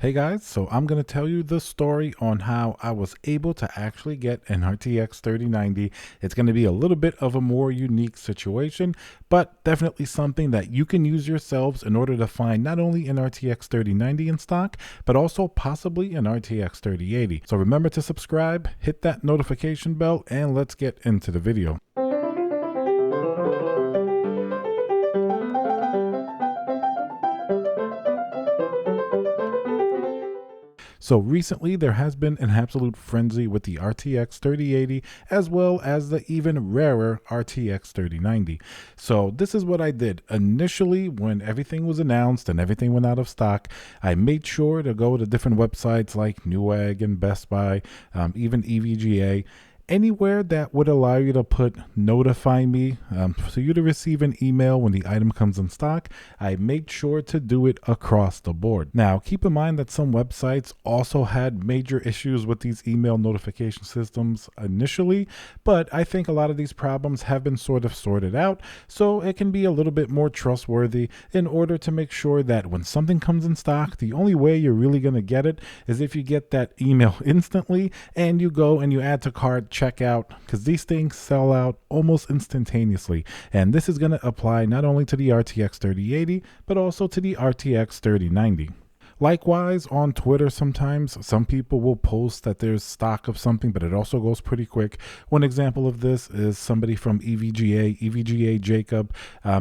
Hey guys, so I'm going to tell you the story on how I was able to actually get an RTX 3090. It's going to be a little bit of a more unique situation, but definitely something that you can use yourselves in order to find not only an RTX 3090 in stock, but also possibly an RTX 3080. So remember to subscribe, hit that notification bell, and let's get into the video. So recently there has been an absolute frenzy with the RTX 3080 as well as the even rarer RTX 3090. So this is what I did. Initially, when everything was announced and everything went out of stock, I made sure to go to different websites like Newegg and Best Buy, even EVGA, anywhere that would allow you to put notify me for you to receive an email when the item comes in stock. I made sure to do it across the board. Now keep in mind that some websites also had major issues with these email notification systems initially, but I think a lot of these problems have been sort of sorted out, so it can be a little bit more trustworthy in order to make sure that when something comes in stock, the only way you're really going to get it is if you get that email instantly and you go and you add to cart, checkout, because these things sell out almost instantaneously. And this is going to apply not only to the RTX 3080, but also to the RTX 3090. Likewise, on Twitter, sometimes some people will post that there's stock of something, but it also goes pretty quick. One example of this is somebody from EVGA Jacob.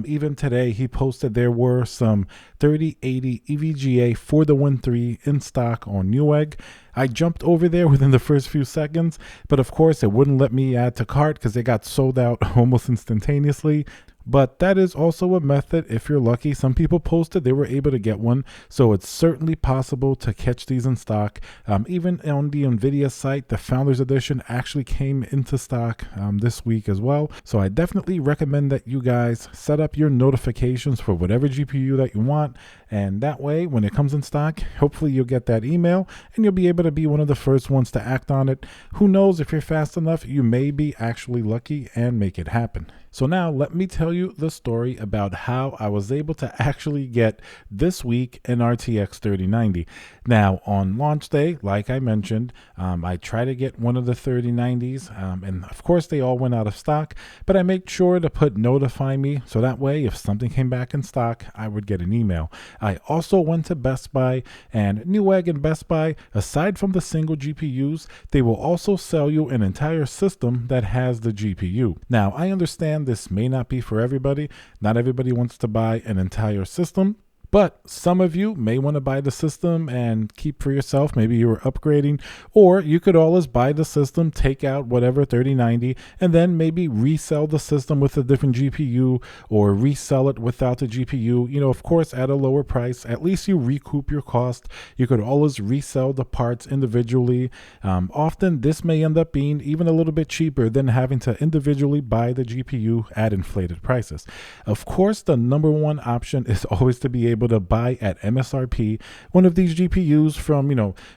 Even today, he posted there were some 3080 EVGA for the Win 3 in stock on Newegg. I jumped over there within the first few seconds, but of course, it wouldn't let me add to cart because they got sold out almost instantaneously. But that is also a method if you're lucky. Some people posted they were able to get one, so it's certainly possible to catch these in stock. Even on the NVIDIA site, the Founders Edition actually came into stock this week as well. So I definitely recommend that you guys set up your notifications for whatever GPU that you want, and that way when it comes in stock, hopefully you'll get that email and you'll be able to be one of the first ones to act on it. Who knows, if you're fast enough, you may be actually lucky and make it happen. So now let me tell you the story about how I was able to actually get this week an RTX 3090. Now on launch day, like I mentioned, I tried to get one of the 3090s and of course they all went out of stock, but I made sure to put notify me so that way if something came back in stock, I would get an email. I also went to Best Buy, and Newegg and Best Buy, aside from the single GPUs, they will also sell you an entire system that has the GPU. Now I understand this may not be for everybody. Not everybody wants to buy an entire system, but some of you may want to buy the system and keep for yourself. Maybe you were upgrading, or you could always buy the system, take out whatever 3090, and then maybe resell the system with a different GPU or resell it without the GPU, of course, at a lower price. At least you recoup your cost. You could always resell the parts individually. Often this may end up being even a little bit cheaper than having to individually buy the GPU at inflated prices. Of course, the number one option is always to be able to buy at MSRP one of these GPUs from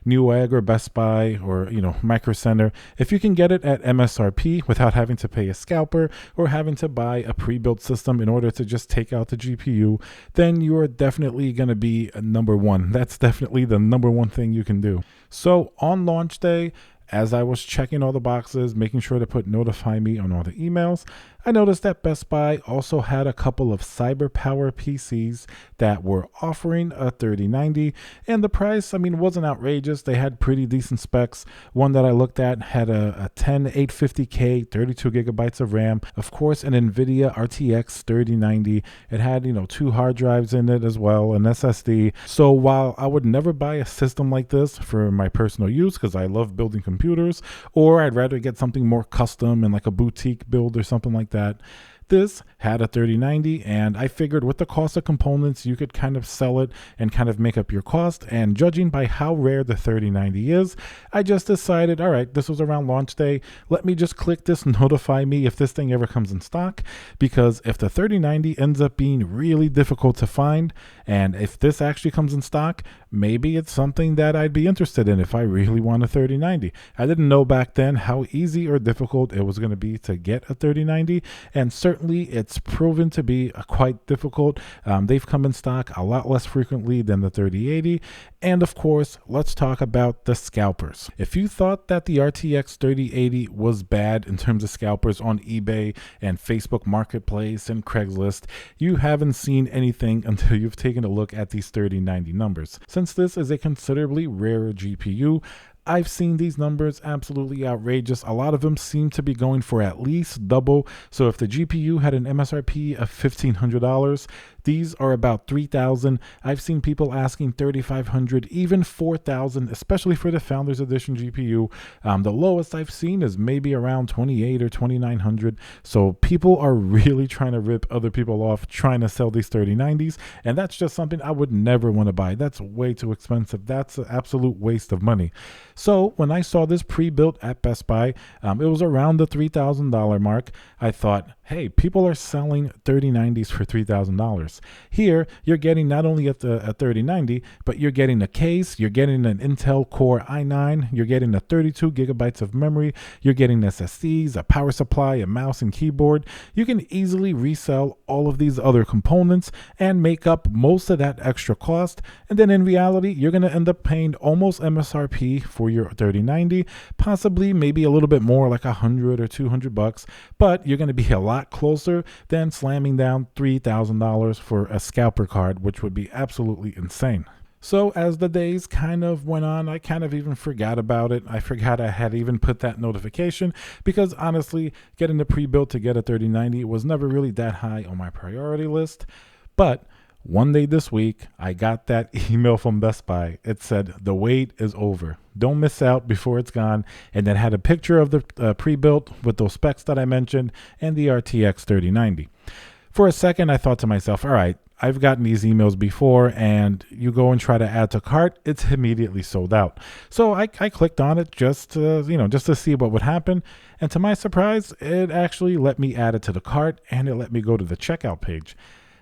Newegg or Best Buy or Micro Center. If you can get it at MSRP without having to pay a scalper or having to buy a pre-built system in order to just take out the GPU, then you are definitely going to be number one. That's definitely the number one thing you can do. So on launch day, as I was checking all the boxes, making sure to put notify me on all the emails, I noticed that Best Buy also had a couple of CyberPower PCs that were offering a 3090, and the price, wasn't outrageous. They had pretty decent specs. One that I looked at had a 10850K, 32 gigabytes of RAM, of course, an NVIDIA RTX 3090. It had, 2 hard drives in it as well, an SSD. So while I would never buy a system like this for my personal use, because I love building computers, or I'd rather get something more custom and like a boutique build or something like that, this had a 3090, and I figured with the cost of components, you could kind of sell it and kind of make up your cost. And judging by how rare the 3090 is, I just decided, all right, this was around launch day. Let me just click this notify me if this thing ever comes in stock, because if the 3090 ends up being really difficult to find, and if this actually comes in stock, maybe it's something that I'd be interested in if I really want a 3090. I didn't know back then how easy or difficult it was going to be to get a 3090, and certainly it's proven to be quite difficult. They've come in stock a lot less frequently than the 3080, And of course, let's talk about the scalpers. If you thought that the RTX 3080 was bad in terms of scalpers on eBay and Facebook Marketplace and Craigslist, you haven't seen anything until you've taken a look at these 3090 numbers. Since this is a considerably rarer GPU, I've seen these numbers absolutely outrageous. A lot of them seem to be going for at least double. So if the GPU had an MSRP of $1,500, these are about $3,000. I've seen people asking $3,500, even $4,000, especially for the Founders Edition GPU. The lowest I've seen is maybe around $2,800 or $2,900. So people are really trying to rip other people off, trying to sell these 3090s. And that's just something I would never want to buy. That's way too expensive. That's an absolute waste of money. So when I saw this pre-built at Best Buy, it was around the $3,000 mark. I thought, hey, people are selling 3090s for $3,000. Here, you're getting not only a 3090, but you're getting a case, you're getting an Intel Core i9, you're getting a 32 gigabytes of memory, you're getting SSDs, a power supply, a mouse and keyboard. You can easily resell all of these other components and make up most of that extra cost. And then in reality, you're going to end up paying almost MSRP for your 3090, possibly maybe a little bit more, like $100 or $200, but you're going to be a lot closer than slamming down $3,000 for a scalper card, which would be absolutely insane. So as the days kind of went on, I kind of even forgot about it. I forgot I had even put that notification because honestly, getting the pre-built to get a 3090 was never really that high on my priority list. But one day this week, I got that email from Best Buy. It said, the wait is over. Don't miss out before it's gone. And then had a picture of the pre-built with those specs that I mentioned and the RTX 3090. For a second, I thought to myself, all right, I've gotten these emails before, and you go and try to add to cart, it's immediately sold out. So I clicked on it just to see what would happen. And to my surprise, it actually let me add it to the cart, and it let me go to the checkout page.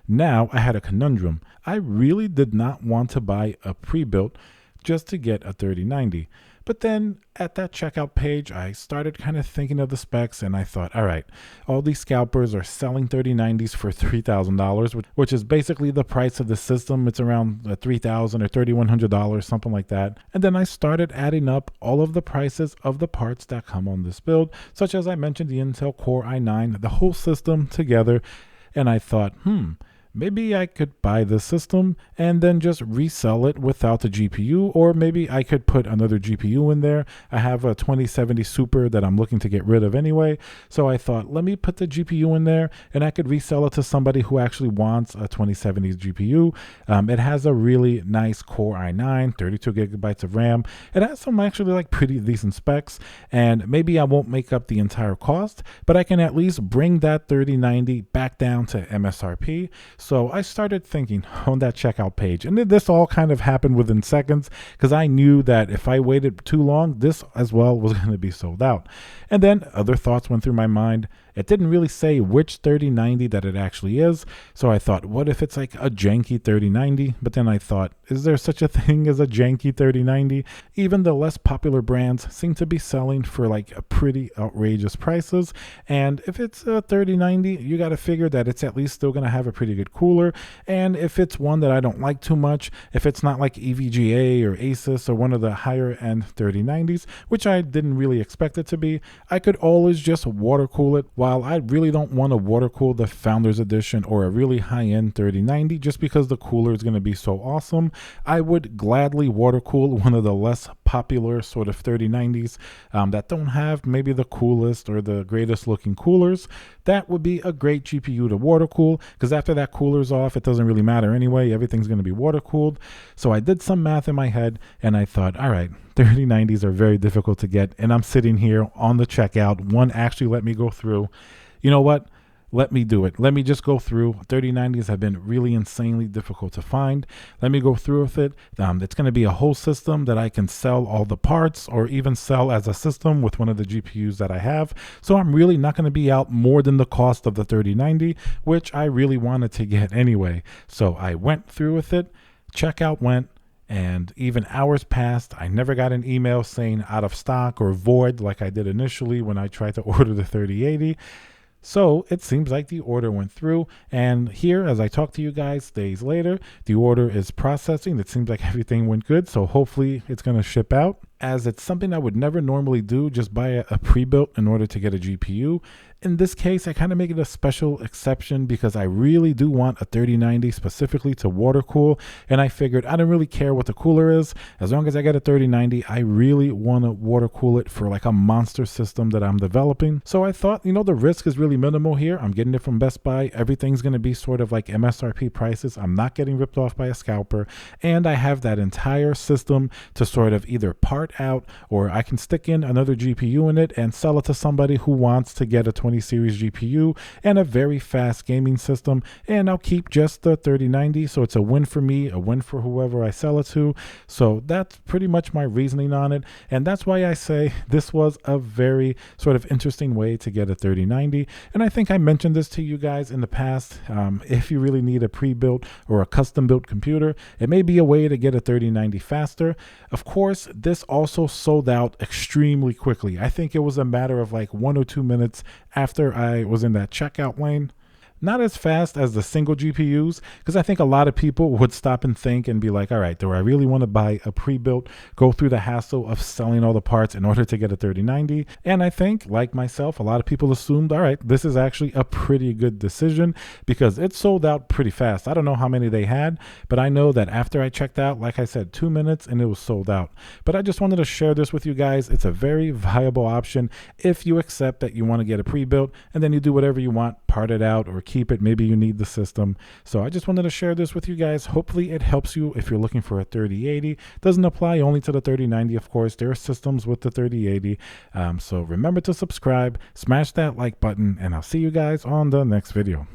Now I had a conundrum. I really did not want to buy a pre-built just to get a 3090. But then at that checkout page, I started kind of thinking of the specs, and I thought, all right, all these scalpers are selling 3090s for $3,000, which is basically the price of the system. It's around $3,000 or $3,100, something like that. And then I started adding up all of the prices of the parts that come on this build, such as I mentioned, the Intel Core i9, the whole system together. And I thought, maybe I could buy the system and then just resell it without the GPU, or maybe I could put another GPU in there. I have a 2070 Super that I'm looking to get rid of anyway. So I thought, let me put the GPU in there and I could resell it to somebody who actually wants a 2070 GPU. It has a really nice Core i9, 32 gigabytes of RAM. It has some actually like pretty decent specs, and maybe I won't make up the entire cost, but I can at least bring that 3090 back down to MSRP. So I started thinking on that checkout page, and this all kind of happened within seconds because I knew that if I waited too long, this as well was going to be sold out. And then other thoughts went through my mind. It didn't really say which 3090 that it actually is. So I thought, what if it's like a janky 3090? But then I thought, is there such a thing as a janky 3090? Even the less popular brands seem to be selling for like a pretty outrageous prices. And if it's a 3090, you got to figure that it's at least still going to have a pretty good cooler. And if it's one that I don't like too much, if it's not like EVGA or Asus or one of the higher end 3090s, which I didn't really expect it to be, I could always just water cool it. While I really don't want to water cool the Founders Edition or a really high-end 3090 just because the cooler is going to be so awesome, I would gladly water cool one of the less popular sort of 3090s that don't have maybe the coolest or the greatest looking coolers. That would be a great GPU to water cool, because after that cooler's off, it doesn't really matter anyway. Everything's going to be water cooled. So I did some math in my head and I thought, all right, 3090s are very difficult to get, and I'm sitting here on the checkout. One actually let me go through. You know what? Let me do it. Let me just go through. 3090s have been really insanely difficult to find. Let me go through with it. It's going to be a whole system that I can sell all the parts or even sell as a system with one of the GPUs that I have. So I'm really not going to be out more than the cost of the 3090, which I really wanted to get anyway. So I went through with it. Checkout went. And even hours passed. I never got an email saying out of stock or void like I did initially when I tried to order the 3080. So it seems like the order went through, and here, as I talk to you guys days later, the order is processing. It seems like everything went good, so hopefully it's going to ship out. As it's something I would never normally do, just buy a pre-built in order to get a GPU. In this case, I kind of make it a special exception because I really do want a 3090 specifically to water cool, and I figured I don't really care what the cooler is. As long as I get a 3090, I really want to water cool it for like a monster system that I'm developing. So I thought, the risk is really minimal here. I'm getting it from Best Buy. Everything's going to be sort of like MSRP prices. I'm not getting ripped off by a scalper, and I have that entire system to sort of either part out, or I can stick in another GPU in it and sell it to somebody who wants to get a 20 series GPU and a very fast gaming system, and I'll keep just the 3090. So it's a win for me, a win for whoever I sell it to. So that's pretty much my reasoning on it, and that's why I say this was a very sort of interesting way to get a 3090. And I think I mentioned this to you guys in the past. If you really need a pre-built or a custom built computer, it may be a way to get a 3090 faster. Of course, this also sold out extremely quickly. I think it was a matter of like 1 or 2 minutes after I was in that checkout lane. Not as fast as the single GPUs, because I think a lot of people would stop and think and be like, all right, do I really want to buy a pre-built, go through the hassle of selling all the parts in order to get a 3090? And I think, like myself, a lot of people assumed, all right, this is actually a pretty good decision because it sold out pretty fast. I don't know how many they had, but I know that after I checked out, like I said, 2 minutes and it was sold out. But I just wanted to share this with you guys. It's a very viable option if you accept that you want to get a pre-built and then you do whatever you want, part it out or keep it. Maybe you need the system. So I just wanted to share this with you guys. Hopefully it helps you if you're looking for a 3080. Doesn't apply only to the 3090, of course. There are systems with the 3080. So remember to subscribe, smash that like button, and I'll see you guys on the next video.